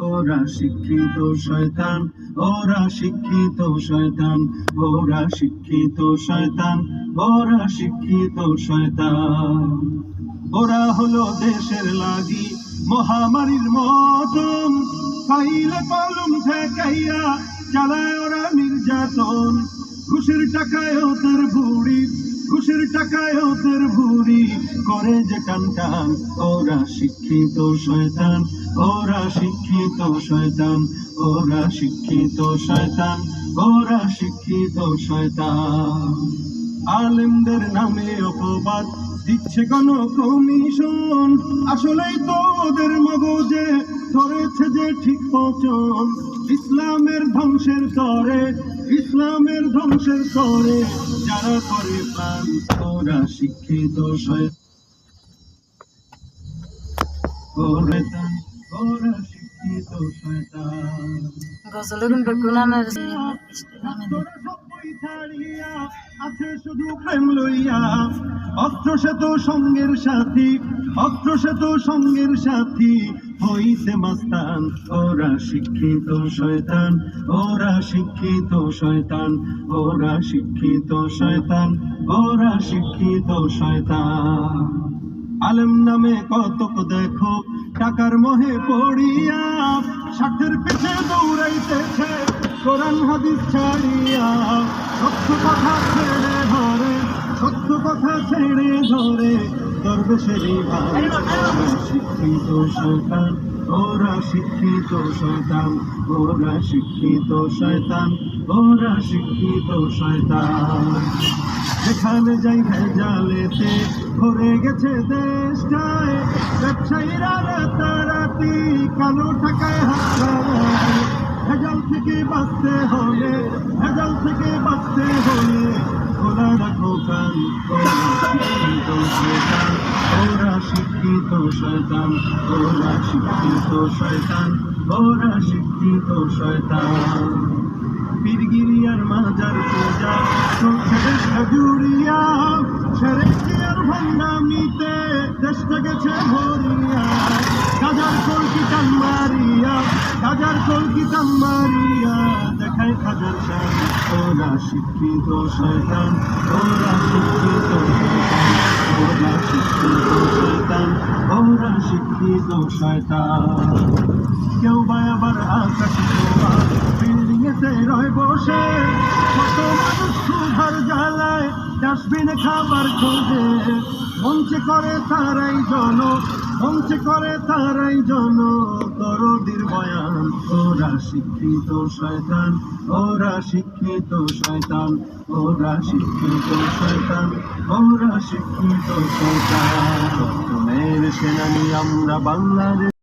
ওরা শিক্ষিত শয়তান, ওরা শিক্ষিত শয়তান, ওরা শিক্ষিত শয়তান, ওরা শিক্ষিত শয়তান। ওরা হলো দেশের লাগি মহামারীর মতন, পাইলে কলম ঠেকাইয়া চালায় ওরা নির্যাতন। ঘুষের টাকায় ওদের বুড়ি, ঘুষের টাকায় ওদের বুড়ি করে যে টান টান। ওরা শিক্ষিত শয়তান, ওরা শিক্ষিত শয়তান, ওরা শিক্ষিত শয়তান, ওরা শিক্ষিত শয়তান। আলেমদের নামে অপবাদ দিচ্ছে কোন কমিশন, আসলেই তো ওদের মগজে ধরেছে যে ঠিক পচন। ইসলামের ধ্বংসের তরে, ইসলামের ধ্বংসের তরে যারা করে প্রাণ, ওরা শিক্ষিত শয়তান, ওরা শিক্ষিত শয়তান। আছে শুধু প্রেম লইয়া, অস্ত্র সে তো সঙ্গের সাথী, অস্ত্র সে তো সঙ্গের সাথী হইছে মাস্তান। ওরা শিক্ষিত শয়তান, ওরা শিক্ষিত শয়তান, ওরা শিক্ষিত শয়তান, ওরা শিক্ষিত শয়তান। আলেম নামে কতক দেখো টাকার মোহে পড়িয়া, স্বার্থের পিছে দৌড়াইতেছে কোরআন হাদিস ছাড়িয়া। সত্য কথা ছেড়ে ধরে, সত্য কথা ছেড়ে ধরে দরবেশেরই ভাই। ওরা শিক্ষিত শয়তান, ওরা শিক্ষিত শয়তান, ওরা শিক্ষিত শয়তান, ওরা শিক্ষিত শয়তান। যেখানে যাই ভেজালেতে ভরে গেছে দেশটায়, ব্যবসায়ীরা রাতারাতি কালো টাকায় হাত লাগায়। ভেজাল থেকে বাঁচতে হলে, ভেজাল থেকে বাঁচতে হলে খোলা রাখো কান। ওরা শিক্ষিত শয়তান, ওরা শিক্ষিত শয়তান, ওরা শিক্ষিত শয়তান। পীরগিরিয়ার মাজার পূজা চলছে দেশটা জুড়িয়া, সেরেকি আর ভণ্ডামিতে দেশটা গেছে ভরিয়া। গাজার কলকি টান মারিয়া, গাজার কলকি টান মারিয়া দেখায় হাজার শান। ওরা শিক্ষিত শয়তান, ওরা শিক্ষিত শয়তান, ওরা শিক্ষিত শয়তান, ওরা শিক্ষিত শয়তান। কেউ বা আবার আকাশ ছোঁয়া বিল্ডিং এতে রয় বসে, কত মানুষ ক্ষুধার জ্বালায় ডাস্টবিনে খাবার খোঁজে। মঞ্চে করে তারাই জন, মঞ্চে করে তারাই জন দরদির বয়ান। ওরা শিক্ষিত শয়তান, ওরা শিক্ষিত শয়তান, ওরা শিক্ষিত শয়তান, ওরা শিক্ষিত শয়তান। মেয়ের সেনানি আমরা বাংলাদেশ।